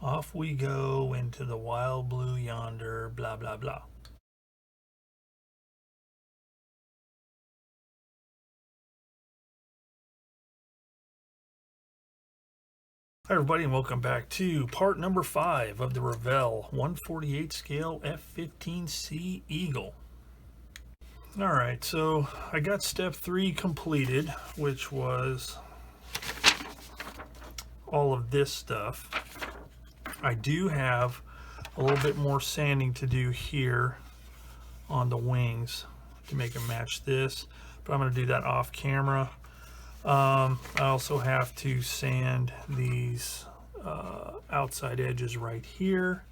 Off we go into the wild blue yonder, blah, blah, blah. Hi everybody, and welcome back to part number 5 of the Revell 148 scale F-15C Eagle. Alright, so I got step 3 completed, which was all of this stuff. I do have a little bit more sanding to do here on the wings to make them match this, but I'm going to do that off camera. I also have to sand these outside edges right here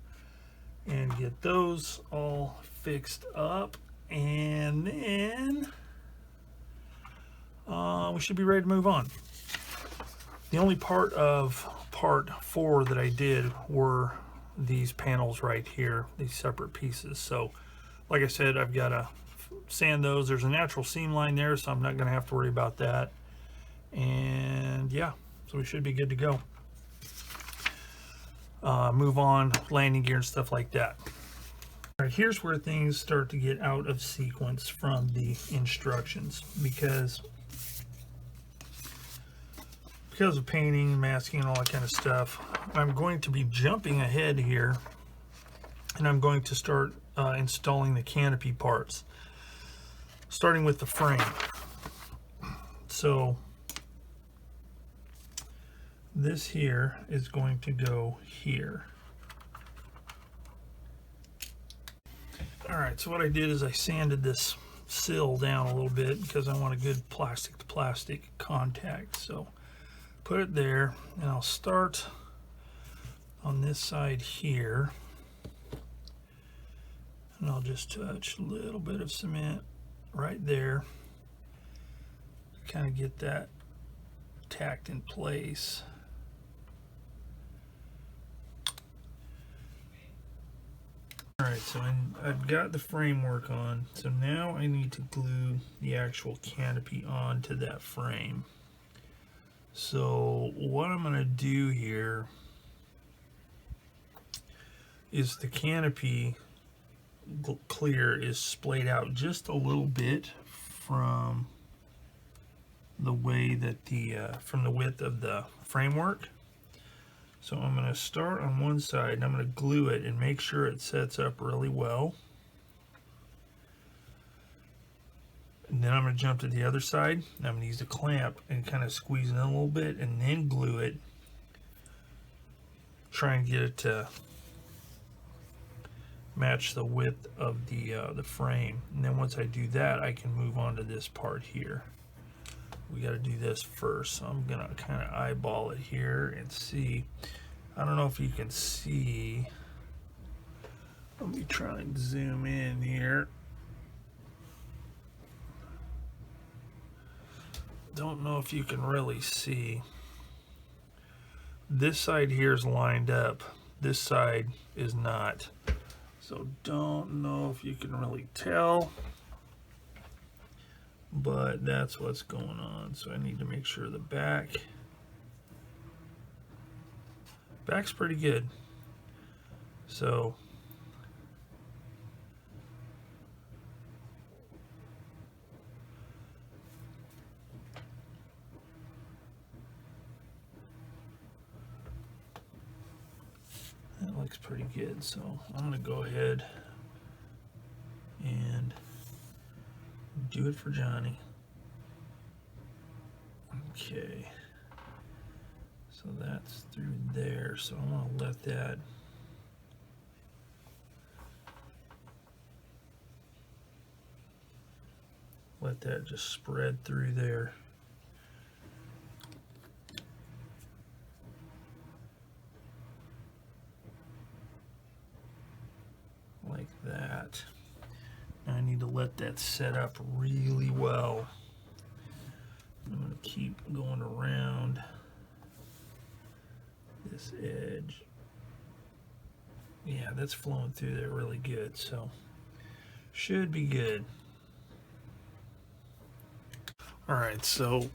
and get those all fixed up, and then we should be ready to move on. The only part of part 4 that I did were these panels right here, these separate pieces. So like I said, I've got to sand those. There's a natural seam line there, so I'm not going to have to worry about that. And yeah, so we should be good to go. Move on, landing gear and stuff like that. All right, here's where things start to get out of sequence from the instructions, because of painting, masking, and all that kind of stuff. I'm going to be jumping ahead here, and I'm going to start installing the canopy parts, starting with the frame. So this here is going to go here. Alright, so what I did is I sanded this sill down a little bit because I want a good plastic to plastic contact. So put it there, and I'll start on this side here, and I'll just touch a little bit of cement right there to kind of get that tacked in place. Alright, so I've got the framework on, so now I need to glue the actual canopy onto that frame. So what I'm going to do here is the canopy clear is splayed out just a little bit from the way that from the width of the framework. So I'm going to start on one side, and I'm going to glue it and make sure it sets up really well. And then I'm going to jump to the other side, and I'm going to use the clamp and kind of squeeze it in a little bit and then glue it. Try and get it to match the width of the frame. And then once I do that, I can move on to this part here. We got to do this first, so I'm gonna kind of eyeball it here and see. I don't know if you can see. Let me try and zoom in here. Don't know if you can really see. This side here is lined up, this side is not, so don't know if you can really tell, but that's what's going on. So I need to make sure the back's pretty good. So that looks pretty good. So I'm going to go ahead and do it for Johnny. Okay, so that's through there, so I want to let that just spread through there. Like that. Now I need to let that set up really well. I'm going to keep going around this edge. Yeah, that's flowing through there really good, so should be good. All right, so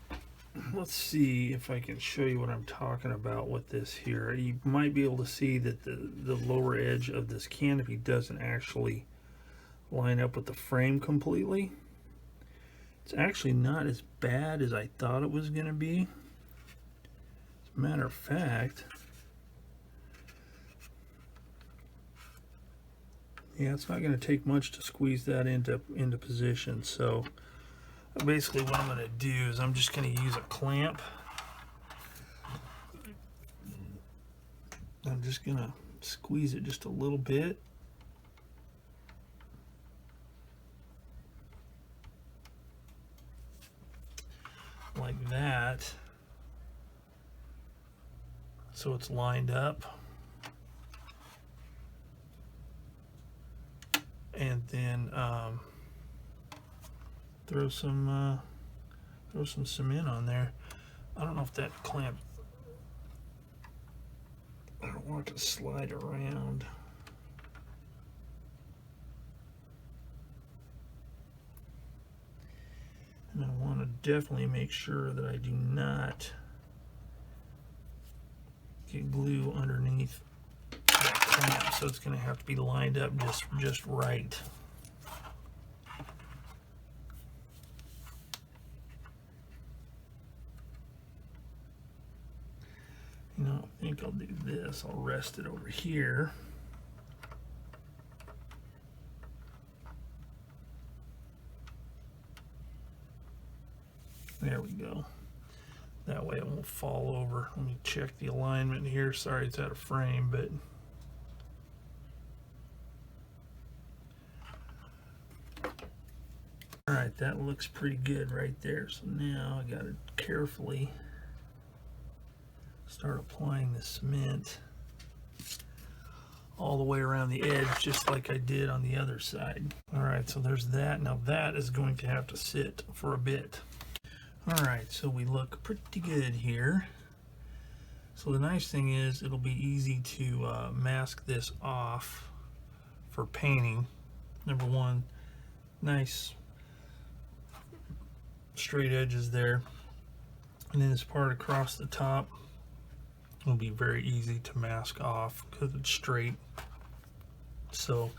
let's see if I can show you what I'm talking about with this here. You might be able to see that the lower edge of this canopy doesn't actually line up with the frame completely. It's actually not as bad as I thought it was going to be. As a matter of fact, yeah, it's not going to take much to squeeze that into position. So basically what I'm going to do is I'm just going to use a clamp. I'm just going to squeeze it just a little bit. Like that. So it's lined up. And then throw some cement on there. I don't know if that clamp, I don't want it to slide around. And I want to definitely make sure that I do not get glue underneath that clamp, so it's going to have to be lined up just right. You know, I think I'll do this. I'll rest it over here. There we go. That way it won't fall over. Let me check the alignment here. Sorry it's out of frame, but all right, that looks pretty good right there. So now I got to carefully start applying the cement all the way around the edge, just like I did on the other side. All right, so there's that. Now that is going to have to sit for a bit. All right, so we look pretty good here. So the nice thing is it'll be easy to mask this off for painting. Number one, nice straight edges there. And then this part across the top will be very easy to mask off because it's straight. So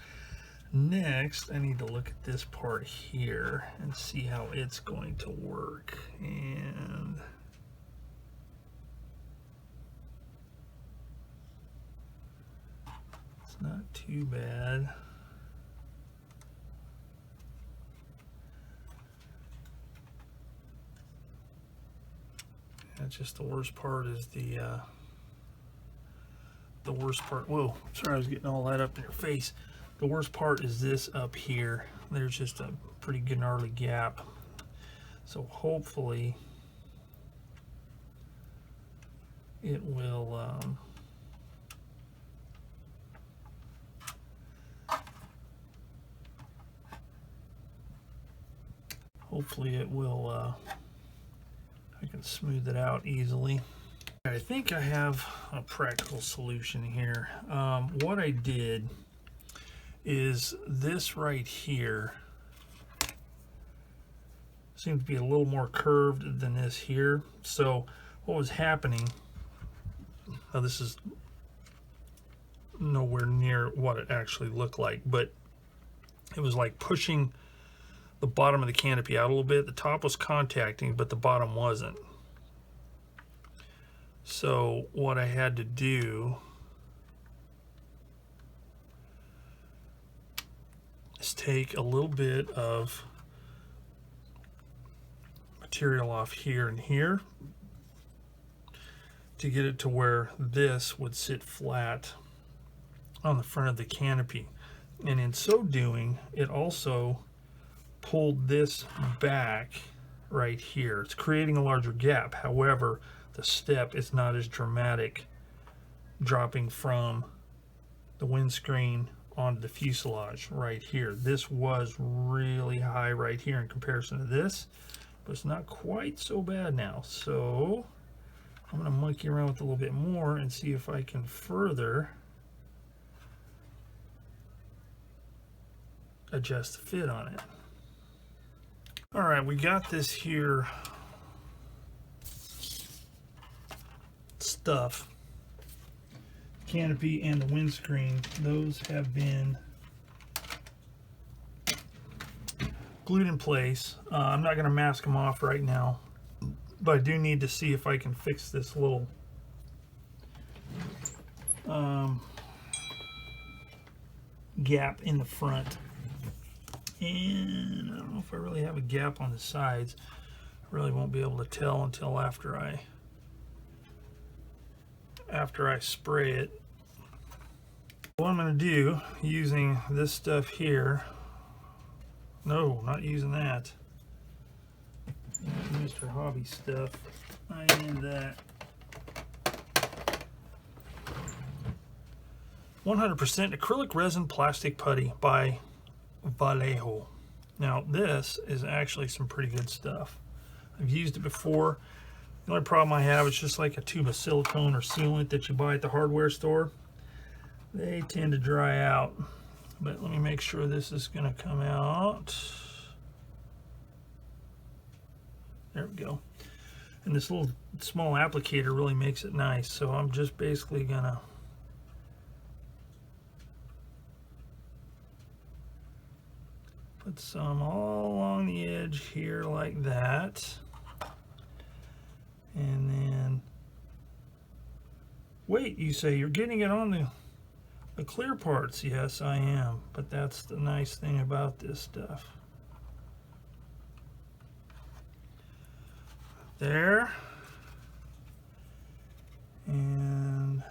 next I need to look at this part here and see how it's going to work. And it's not too bad. That's just the worst part is the worst part. Whoa, sorry, I was getting all that up in your face. The worst part is this up here. There's just a pretty good gnarly gap. So hopefully it will I can smooth it out easily. I think I have a practical solution here. What I did is this right here seems to be a little more curved than this here. So what was happening, now this is nowhere near what it actually looked like, but it was like pushing the bottom of the canopy out a little bit. The top was contacting, but the bottom wasn't. So what I had to do is take a little bit of material off here and here to get it to where this would sit flat on the front of the canopy. And in so doing, it also pulled this back right here. It's creating a larger gap. However, the step is not as dramatic dropping from the windscreen onto the fuselage right here. This was really high right here in comparison to this, but it's not quite so bad now. So I'm going to monkey around with it a little bit more and see if I can further adjust the fit on it. All right, we got this here stuff, canopy and the windscreen, those have been glued in place. I'm not going to mask them off right now, but I do need to see if I can fix this little gap in the front. And I don't know if I really have a gap on the sides. I really won't be able to tell until after I spray it. What I'm going to do, using this stuff here, no, not using that, Mr. Hobby stuff, I need that 100% acrylic resin plastic putty by Vallejo. Now this is actually some pretty good stuff. I've used it before. The only problem I have is just like a tube of silicone or sealant that you buy at the hardware store. They tend to dry out. But let me make sure this is going to come out. There we go. And this little small applicator really makes it nice. So I'm just basically going to put some all along the edge here like that. And then, wait, you say you're getting it on the clear parts. Yes, I am, but that's the nice thing about this stuff. There. And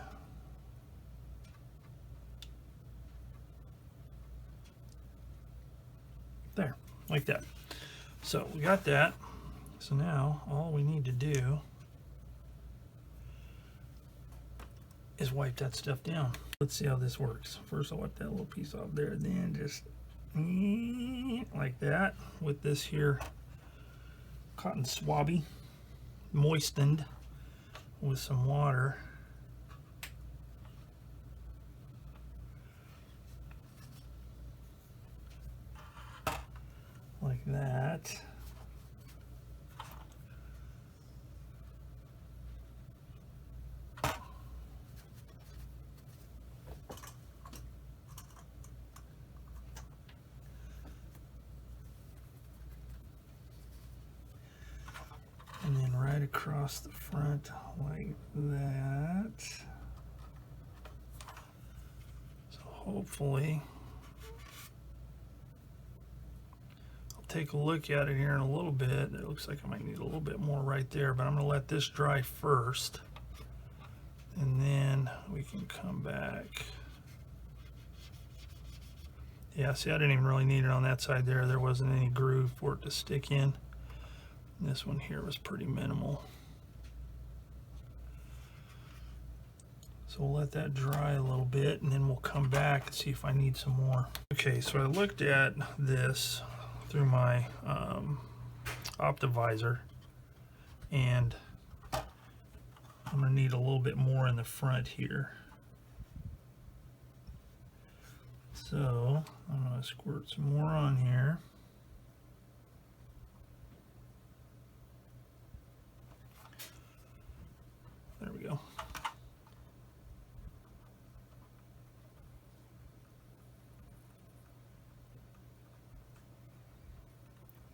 there, like that. So we got that. So now all we need to do is wipe that stuff down. Let's see how this works. First I'll wipe that little piece off there, then just like that with this here cotton swabby, moistened with some water. Like that. And then right across the front like that. So hopefully, I'll take a look at it here in a little bit. It looks like I might need a little bit more right there, but I'm going to let this dry first. And then we can come back. Yeah, see, I didn't even really need it on that side there. There wasn't any groove for it to stick in. This one here was pretty minimal. So we'll let that dry a little bit and then we'll come back and see if I need some more. Okay, so I looked at this through my Optivisor, and I'm gonna need a little bit more in the front here. So I'm gonna squirt some more on here. There we go.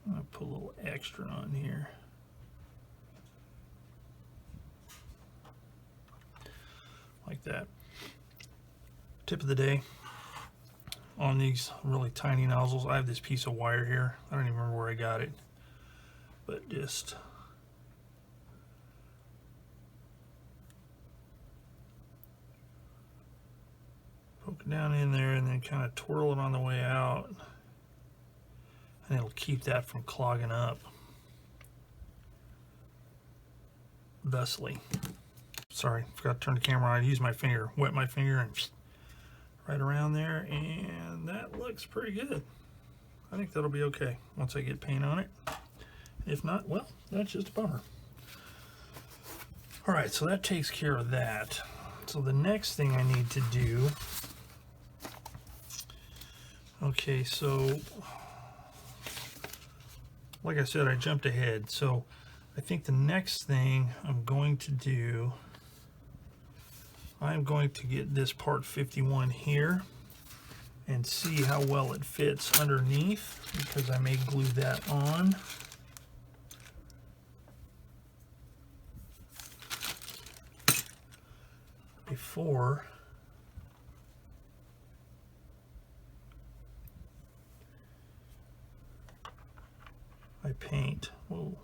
I'm going to put a little extra on here. Like that. Tip of the day on these really tiny nozzles. I have this piece of wire here. I don't even remember where I got it. But just poke it down in there and then kind of twirl it on the way out, and it'll keep that from clogging up thusly. Sorry, forgot to turn the camera on. I used my finger, wet my finger and right around there, and that looks pretty good. I think that'll be okay once I get paint on it. If not, well, that's just a bummer. All right, so that takes care of that. So the next thing I need to do, okay, so like I said, I jumped ahead. So I think the next thing I'm going to do I'm going to get this part 51 here and see how well it fits underneath, because I may glue that on. Before I paint. Whoa.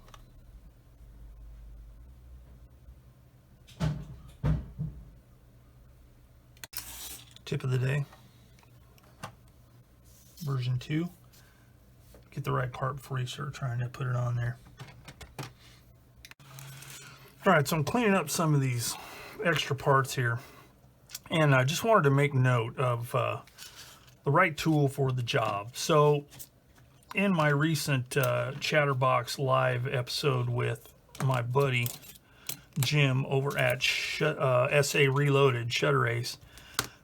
Tip of the day, version 2. Get the right part before you start trying to put it on there. All right, so I'm cleaning up some of these extra parts here, and I just wanted to make note of the right tool for the job. So in my recent Chatterbox Live episode with my buddy Jim over at SA Reloaded Shutter Ace,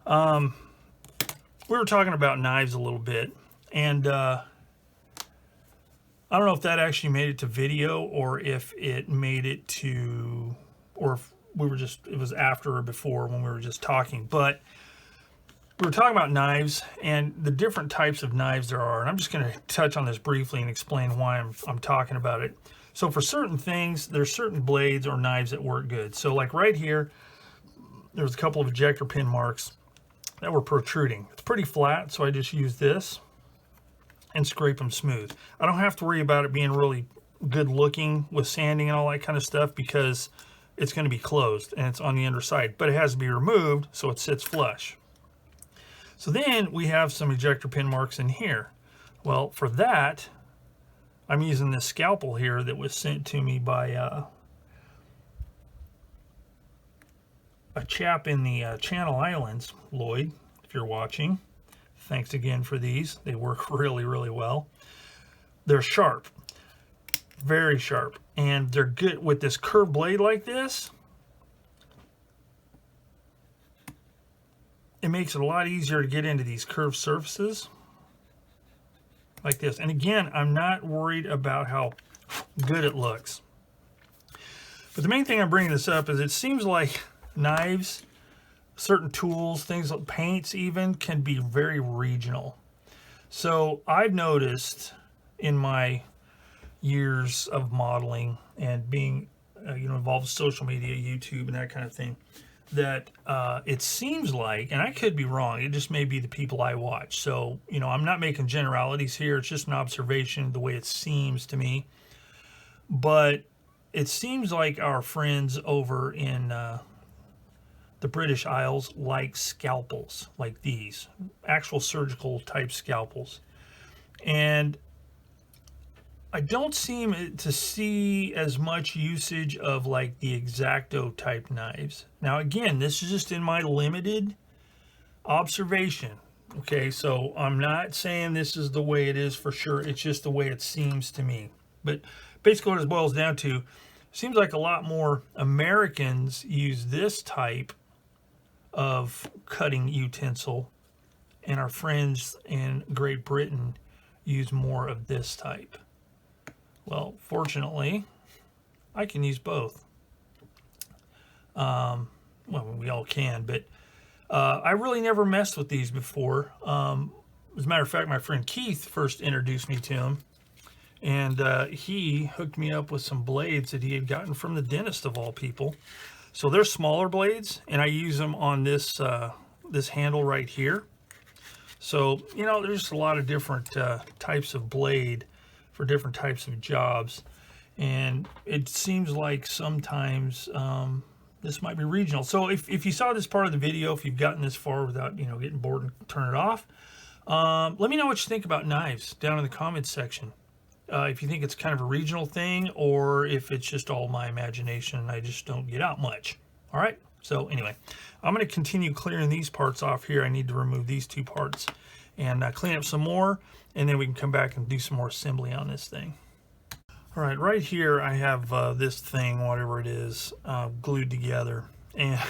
we were talking about knives a little bit, and I don't know if that actually made it to video, or if it made it to, or if we were just, it was after or before when we were just talking. But we were talking about knives and the different types of knives there are, and I'm just going to touch on this briefly and explain why I'm talking about it. So for certain things, there's certain blades or knives that work good. So like right here, there's a couple of ejector pin marks that were protruding. It's pretty flat, so I just use this and scrape them smooth. I don't have to worry about it being really good looking with sanding and all that kind of stuff, because it's going to be closed and it's on the underside, but it has to be removed so it sits flush. So then we have some ejector pin marks in here. Well, for that, I'm using this scalpel here that was sent to me by a chap in the Channel Islands, Lloyd, if you're watching. Thanks again for these. They work really, really well. They're sharp, very sharp, and they're good with this curved blade like this. It makes it a lot easier to get into these curved surfaces like this. And again, I'm not worried about how good it looks. But the main thing I'm bringing this up is it seems like knives, certain tools, things like paints even, can be very regional. So I've noticed in my years of modeling and being involved with social media, YouTube and that kind of thing, that it seems like, and I could be wrong, it just may be the people I watch. So, I'm not making generalities here. It's just an observation, the way it seems to me. But it seems like our friends over in the British Isles like scalpels like these, actual surgical type scalpels. And I don't seem to see as much usage of like the X-Acto type knives. Now again, this is just in my limited observation. Okay, so I'm not saying this is the way it is for sure. It's just the way it seems to me. But basically what it boils down to, seems like a lot more Americans use this type of cutting utensil, and our friends in Great Britain use more of this type. Well, fortunately, I can use both. Well, we all can, but I really never messed with these before. As a matter of fact, my friend Keith first introduced me to them, and he hooked me up with some blades that he had gotten from the dentist of all people. So they're smaller blades, and I use them on this this handle right here. So, there's a lot of different types of blade for different types of jobs, and it seems like sometimes this might be regional. So if you saw this part of the video, if you've gotten this far without getting bored and turn it off, let me know what you think about knives down in the comments section. If you think it's kind of a regional thing, or if it's just all my imagination and I just don't get out much. All right, so anyway, I'm going to continue clearing these parts off here. I need to remove these two parts and clean up some more, and then we can come back and do some more assembly on this thing. All right, right here I have this thing, whatever it is, glued together, and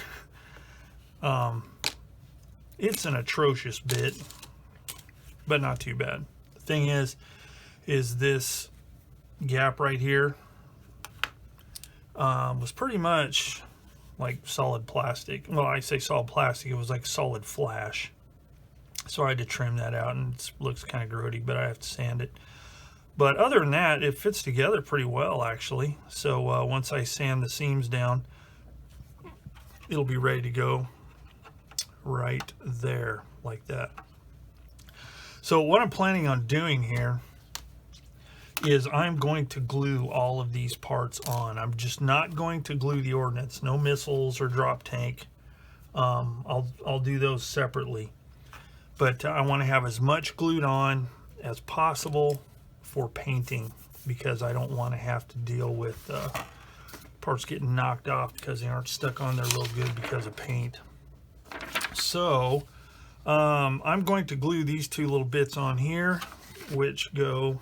it's an atrocious bit, but not too bad. The thing is this gap right here was pretty much like solid plastic. Well, I say solid plastic, it was like solid flash. So I had to trim that out, and it looks kind of grody, but I have to sand it. But other than that, it fits together pretty well, actually. So once I sand the seams down, it'll be ready to go right there, like that. So what I'm planning on doing here is I'm going to glue all of these parts on. I'm just not going to glue the ordnance, no missiles or drop tank. I'll do those separately. But I want to have as much glued on as possible for painting, because I don't want to have to deal with parts getting knocked off because they aren't stuck on there real good because of paint. So I'm going to glue these two little bits on here, which go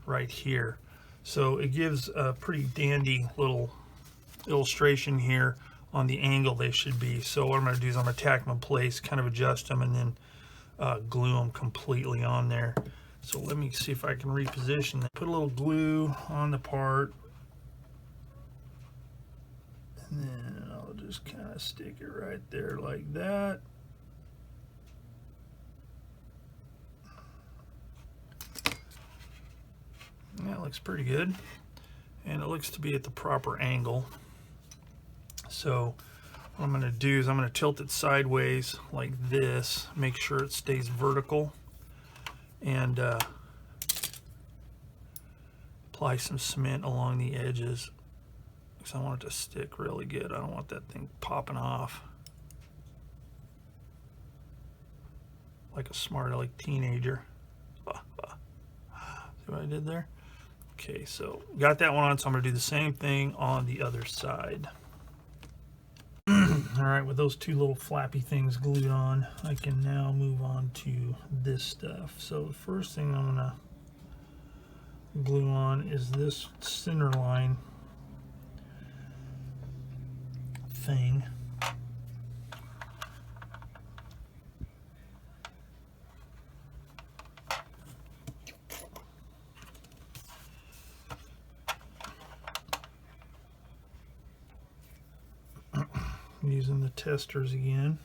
right here. So it gives a pretty dandy little illustration here on the angle they should be. So what I'm going to do is I'm going to tack them in place, kind of adjust them, and then glue them completely on there. So let me see if I can reposition them. Put a little glue on the part, and then I'll just kind of stick it right there like that. That looks pretty good, and it looks to be at the proper angle. So what I'm going to do is I'm going to tilt it sideways like this, make sure it stays vertical, and apply some cement along the edges, because I want it to stick really good. I don't want that thing popping off like a smart aleck teenager. See what I did there? Okay, so got that one on, so I'm going to do the same thing on the other side. All right, with those two little flappy things glued on, I can now move on to this stuff. So the first thing I'm going to glue on is this center line thing. Using the testers again.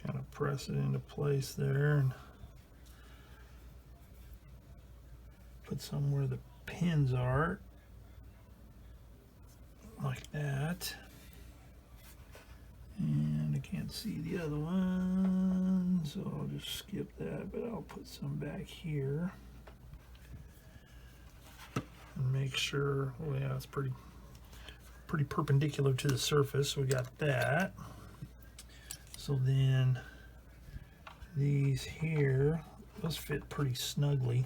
Kind of press it into place there and put some where the pins are, like that. And I can't see the other one, so I'll just skip that, but I'll put some back here and make sure, oh yeah, it's pretty perpendicular to the surface. So we got that. So then these here, those fit pretty snugly.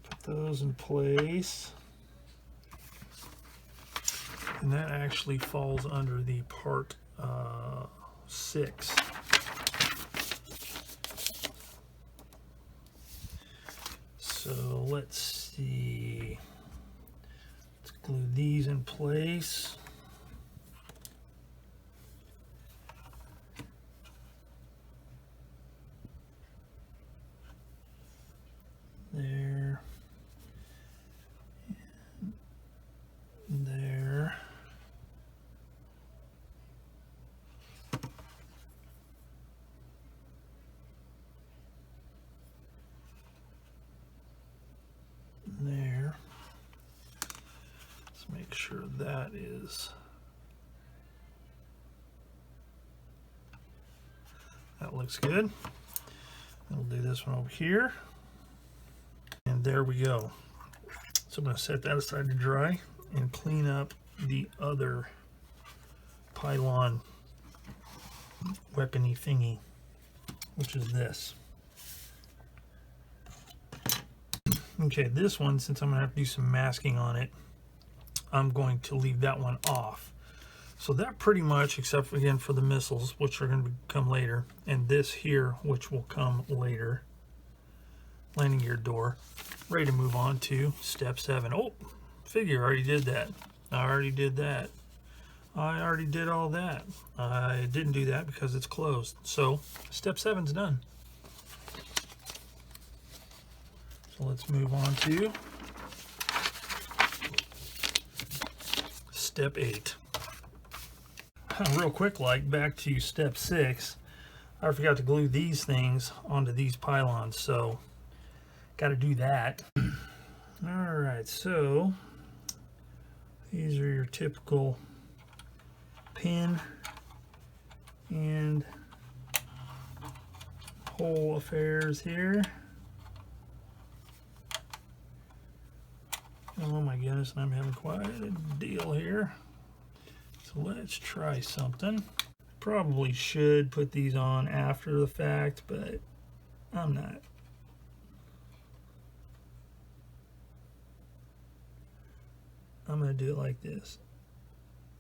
Put those in place. And that actually falls under the part 6. So let's see. Let's glue these in place. There. And there. There. Let's make sure that is, that looks good. We'll do this one over here, and there we go. So I'm going to set that aside to dry and clean up the other pylon weapony thingy, which is this. Okay, this one, since I'm going to have to do some masking on it, I'm going to leave that one off. So that pretty much, except again for the missiles, which are going to come later, and this here, which will come later, landing gear door. Ready to move on to step 7. Oh, figure, I already did that. I already did that. I already did all that. I didn't do that because it's closed. So step 7's done. So let's move on to step 8. Real quick, like back to step 6, I forgot to glue these things onto these pylons, so got to do that. All right, so these are your typical pin and hole affairs here. Oh my goodness, I'm having quite a deal here. So let's try something. Probably should put these on after the fact, but I'm not. I'm going to do it like this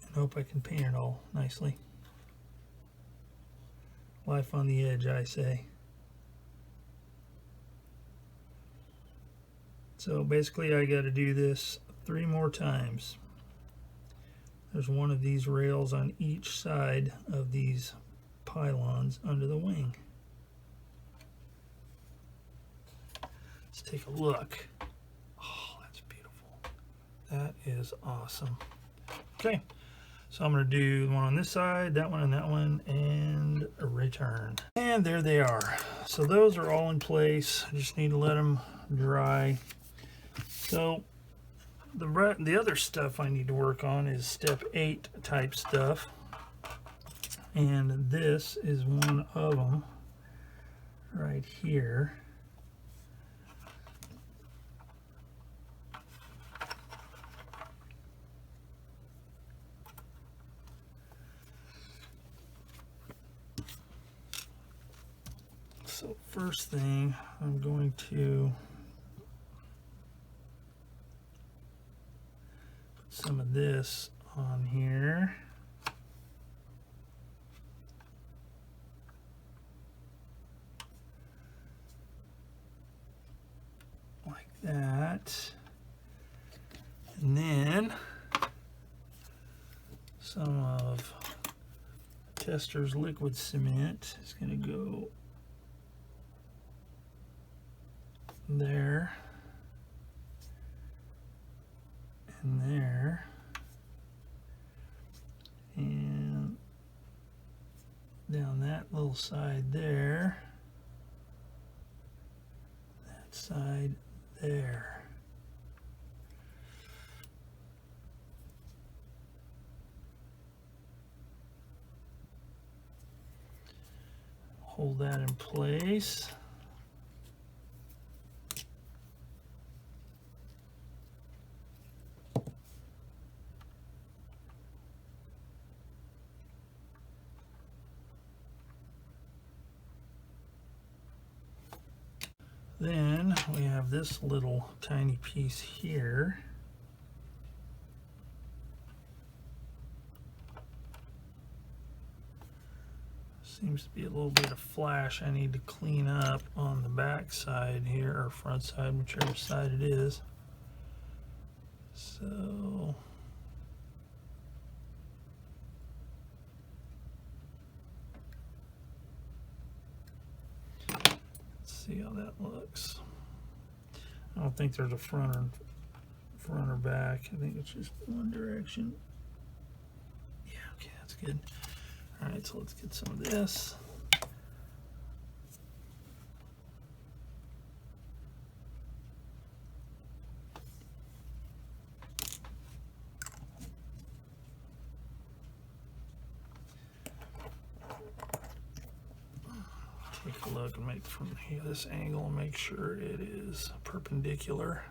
and hope I can paint it all nicely. Life on the edge, I say. So basically I got to do this 3 more times. There's one of these rails on each side of these pylons under the wing. Let's take a look. Oh, that's beautiful. That is awesome. Okay, so I'm going to do one on this side, that one, and that one, and a return. And there they are. So those are all in place. I just need to let them dry. So the other stuff I need to work on is step 8 type stuff, and this is one of them right here. So first thing, I'm going to some of this on here. Like that. And then some of Tester's liquid cement is going to go there. And there, and down that little side there, that side there. Hold that in place. Then we have this little tiny piece here. Seems to be a little bit of flash I need to clean up on the back side here, or front side, whichever side it is. So see how that looks. I don't think there's a front or back. I think it's just one direction. Yeah, okay, that's good. All right, so let's get some of this. Take a look and make from here, this angle, and make sure it is perpendicular.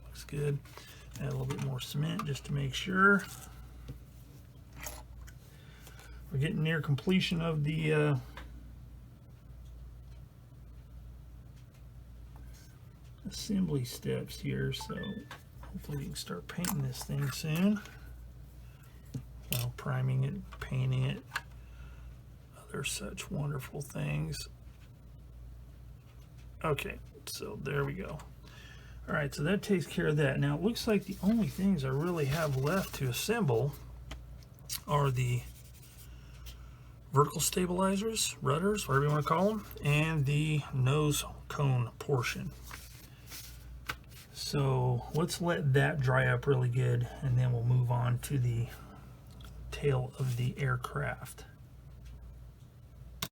Looks good. Add a little bit more cement just to make sure. We're getting near completion of the assembly steps here, so hopefully we can start painting this thing soon. Well, priming it, painting it, they're such wonderful things. Okay, so there we go. All right, so that takes care of that. Now it looks like the only things I really have left to assemble are the vertical stabilizers, rudders, whatever you want to call them, and the nose cone portion. So let's let that dry up really good, and then we'll move on to the tail of the aircraft.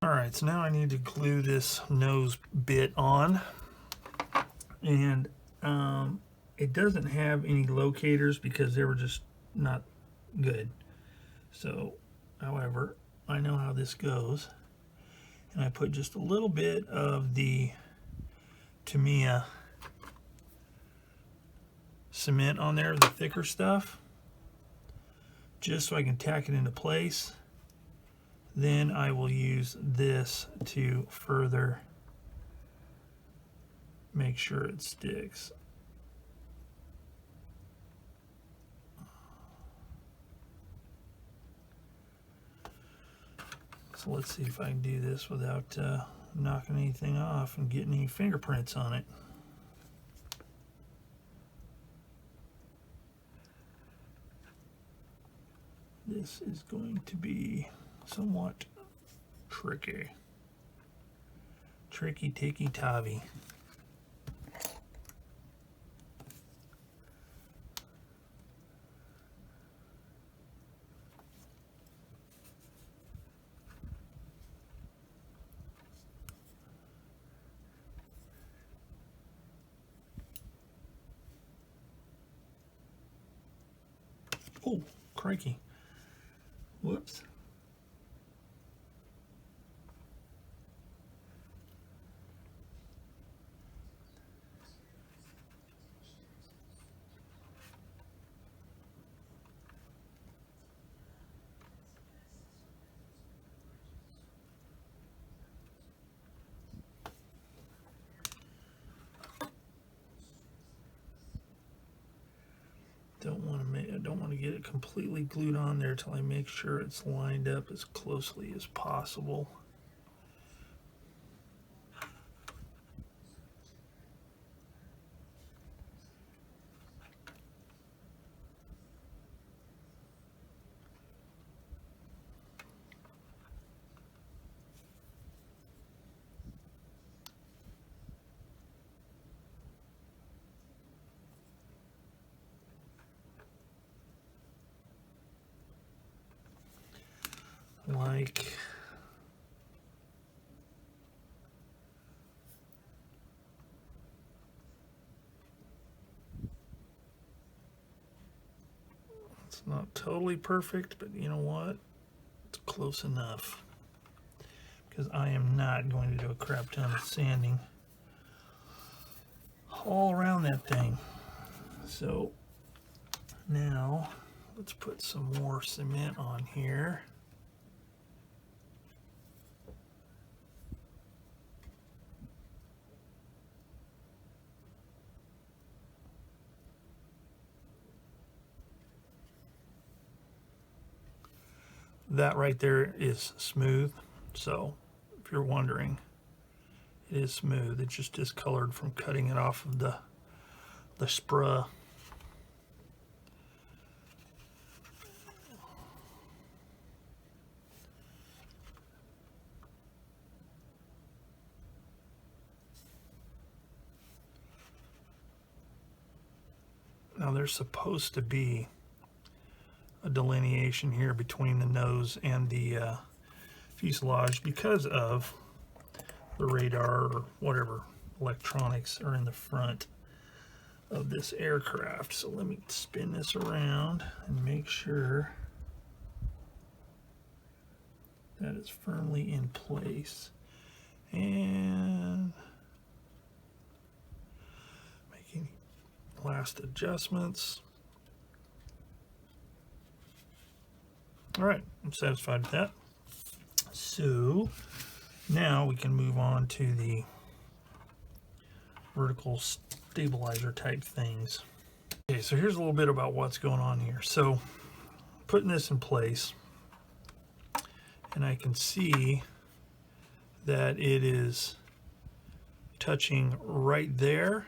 All right, so now I need to glue this nose bit on, and it doesn't have any locators because they were just not good. So, however, I know how this goes, and I put just a little bit of the Tamiya cement on there, the thicker stuff, just so I can tack it into place. Then I will use this to further make sure it sticks. So let's see if I can do this without knocking anything off and getting any fingerprints on it. This is going to be somewhat tricky. Tricky, ticky, tovy. Oh, crikey. Whoops. I don't want to get it completely glued on there till I make sure it's lined up as closely as possible. Like it's not totally perfect, but you know what? It's close enough, because I am not going to do a crap ton of sanding all around that thing. So now let's put some more cement on here. That right there is smooth, so if you're wondering, it is smooth. It's just discolored from cutting it off of the sprue. Now there's supposed to be a delineation here between the nose and the fuselage because of the radar or whatever electronics are in the front of this aircraft. So let me spin this around and make sure that it's firmly in place, and making last adjustments. All right, I'm satisfied with that. So now we can move on to the vertical stabilizer type things. Okay, so here's a little bit about what's going on here. So putting this in place, and I can see that it is touching right there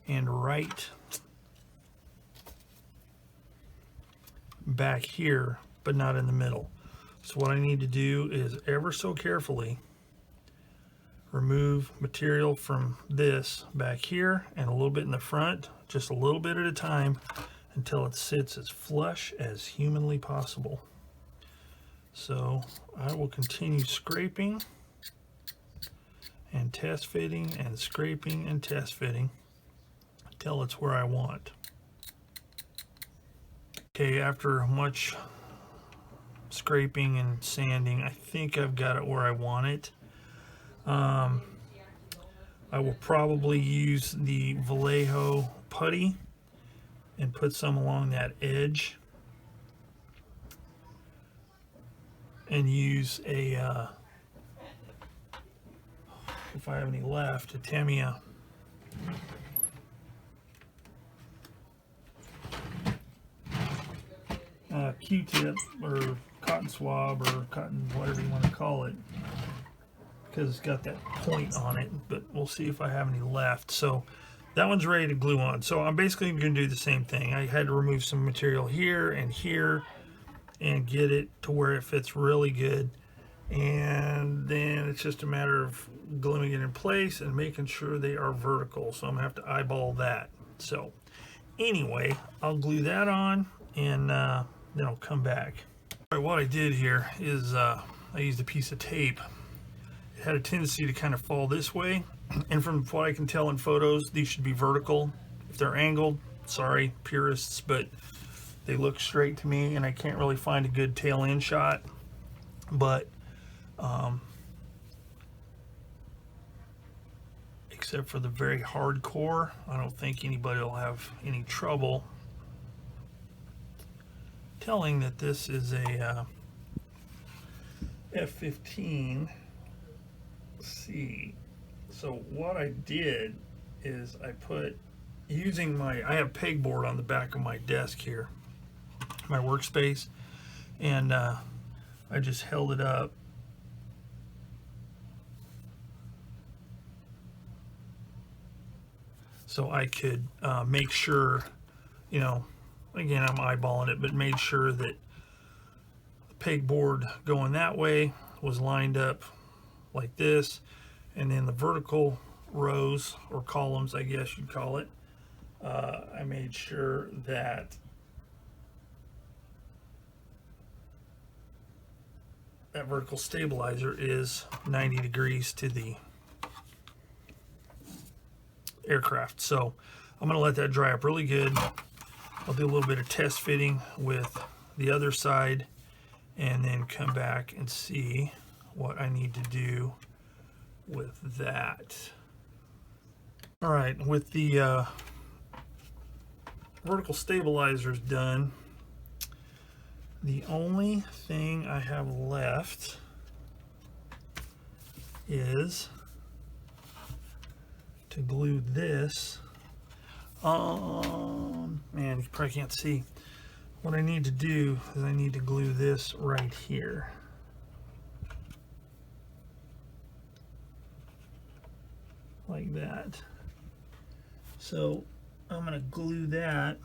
and right back here, but not in the middle. So what I need to do is ever so carefully remove material from this back here and a little bit in the front, just a little bit at a time, until it sits as flush as humanly possible. So I will continue scraping and test fitting and scraping and test fitting until it's where I want. Okay, after much scraping and sanding, I think I've got it where I want it. I will probably use the Vallejo putty and put some along that edge, and use a if I have any left, a Tamiya Q-tip or cotton swab or cotton, whatever you want to call it, because it's got that point on it, but we'll see if I have any left. So that one's ready to glue on. So I'm basically going to do the same thing. I had to remove some material here and get it to where it fits really good, and then it's just a matter of gluing it in place and making sure they are vertical. So I'm gonna have to eyeball that. So anyway, I'll glue that on, and then I'll come back. All right, what I did here is I used a piece of tape. It had a tendency to kind of fall this way, and from what I can tell in photos, these should be vertical. If they're angled, sorry purists, but they look straight to me, and I can't really find a good tail end shot. But except for the very hardcore, I don't think anybody will have any trouble telling that this is a F-15C. So what I did is I put, using I have pegboard on the back of my desk here, my workspace, and I just held it up so I could make sure, you know, again, I'm eyeballing it, but made sure that the pegboard going that way was lined up like this, and then the vertical rows or columns, I guess you'd call it, I made sure that that vertical stabilizer is 90 degrees to the aircraft. So I'm going to let that dry up really good. I'll do a little bit of test fitting with the other side, and then come back and see what I need to do with that. All right, with the vertical stabilizers done, the only thing I have left is to glue this on. Man, you probably can't see. What I need to do is I need to glue this right here. Like that. So I'm going to glue that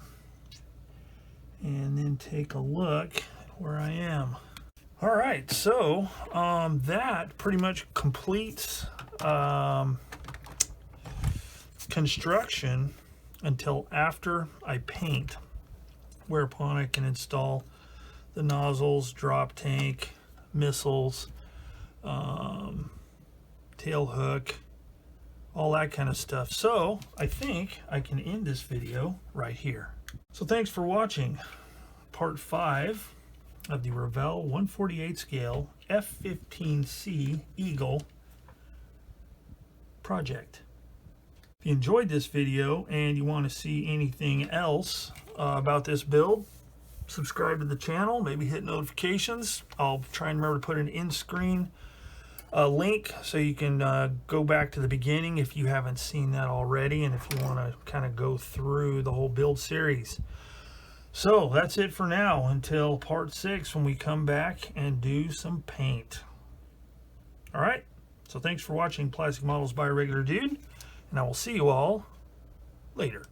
and then take a look at where I am. All right, so that pretty much completes construction until after I paint, whereupon I can install the nozzles, drop tank, missiles, tail hook, all that kind of stuff. So I think I can end this video right here. So thanks for watching part 5 of the Revell 148 scale F-15C Eagle project. If you enjoyed this video and you want to see anything else about this build, subscribe to the channel, maybe hit notifications. I'll try and remember to put an in-screen link so you can go back to the beginning if you haven't seen that already, and if you want to kind of go through the whole build series. So that's it for now until part 6 when we come back and do some paint. All right. So thanks for watching Plastic Models by a Regular Dude, and I will see you all later.